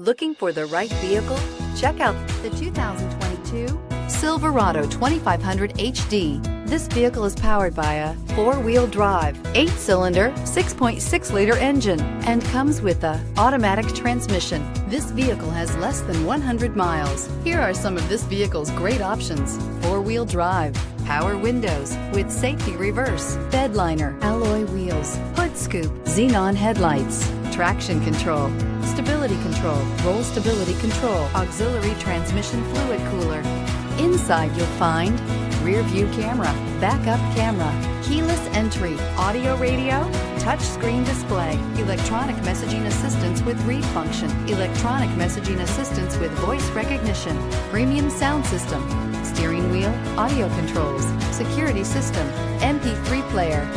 Looking for the right vehicle? Check out the 2022 Silverado 2500 HD. This vehicle is powered by a 4-wheel drive, 8-cylinder, 6.6-liter engine, and comes with a automatic transmission. This vehicle has less than 100 miles. Here are some of this vehicle's great options: 4-wheel drive, power windows with safety reverse, bed liner, alloy wheels, hood scoop, xenon headlights, traction control, stability control, roll stability control, auxiliary transmission fluid cooler. Inside you'll find rear view camera, backup camera, keyless entry, audio radio, touchscreen display, electronic messaging assistance with read function, electronic messaging assistance with voice recognition, premium sound system, steering wheel audio controls, security system, MP3 player.